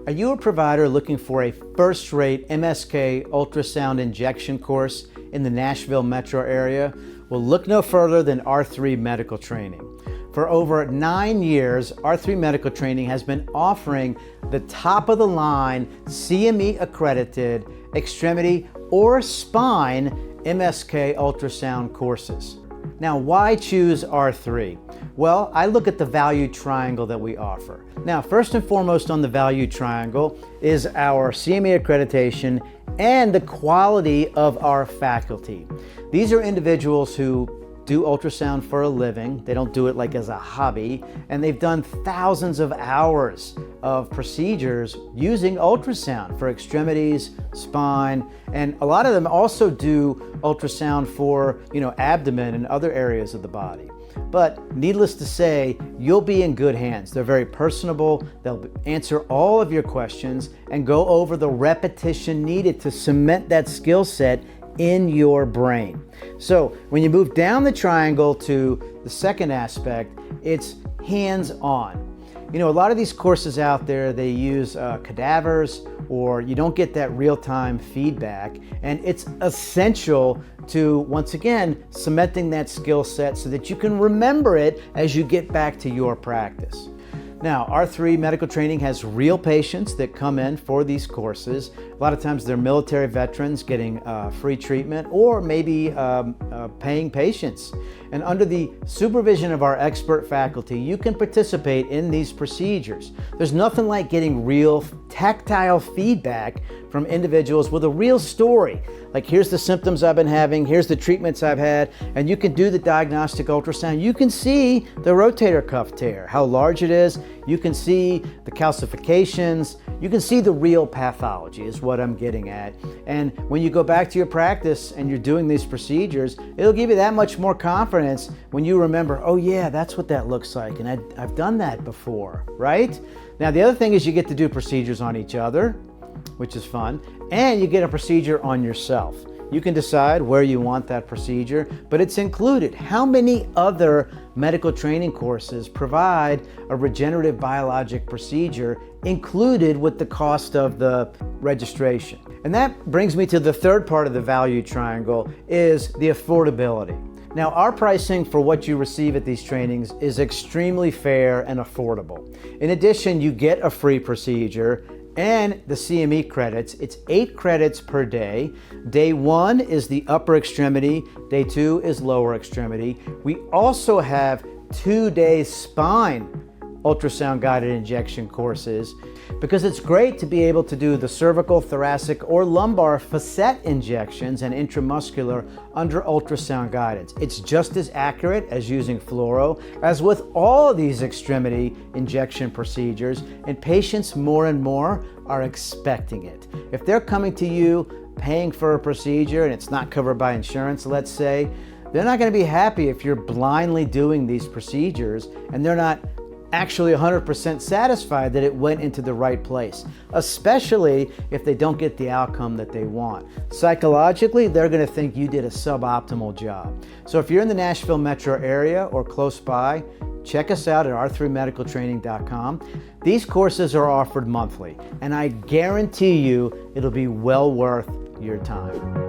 Are you a provider looking for a first-rate MSK ultrasound injection course in the Nashville metro area? Well, look no further than R3 Medical Training. For over 9 years, R3 Medical Training has been offering the top-of-the-line CME accredited extremity or spine MSK ultrasound courses. Now, why choose R3? Well, I look at the value triangle that we offer. Now, first and foremost on the value triangle is our CME accreditation and the quality of our faculty. These are individuals who do ultrasound for a living. They don't do it like as a hobby, and they've done thousands of hours of procedures using ultrasound for extremities, spine, and a lot of them also do ultrasound for, abdomen and other areas of the body. But needless to say, you'll be in good hands. They're very personable. They'll answer all of your questions and go over the repetition needed to cement that skill set in your brain. So when you move down the triangle to the second aspect, it's hands-on. A lot of these courses out there, they use cadavers, or you don't get that real-time feedback, and it's essential to, once again, cementing that skill set so that you can remember it as you get back to your practice. Now, R3 Medical Training has real patients that come in for these courses. A lot of times they're military veterans getting free treatment, or maybe paying patients. And under the supervision of our expert faculty, you can participate in these procedures. There's nothing like getting real tactile feedback from individuals with a real story. Like, here's the symptoms I've been having, here's the treatments I've had, and you can do the diagnostic ultrasound. You can see the rotator cuff tear, how large it is. You can see the calcifications. You can see the real pathology is what I'm getting at. And when you go back to your practice and you're doing these procedures, it'll give you that much more confidence when you remember, oh yeah, that's what that looks like, and I've done that before, right? Now, the other thing is you get to do procedures on each other, which is fun, and you get a procedure on yourself. You can decide where you want that procedure, but it's included. How many other medical training courses provide a regenerative biologic procedure included with the cost of the registration? And that brings me to the third part of the value triangle, is the affordability. Now, our pricing for what you receive at these trainings is extremely fair and affordable. In addition, you get a free procedure and the CME credits. It's 8 credits per day. Day 1 is the upper extremity. Day 2 is lower extremity. We also have 2-day spine ultrasound guided injection courses, because it's great to be able to do the cervical, thoracic, or lumbar facet injections and intramuscular under ultrasound guidance. It's just as accurate as using fluoro, as with all of these extremity injection procedures, and patients more and more are expecting it. If they're coming to you paying for a procedure and it's not covered by insurance, let's say, they're not going to be happy if you're blindly doing these procedures and they're not actually 100% satisfied that it went into the right place, especially if they don't get the outcome that they want. Psychologically, they're going to think you did a suboptimal job. So if you're in the Nashville metro area or close by, check us out at r3medicaltraining.com. These courses are offered monthly, and I guarantee you it'll be well worth your time.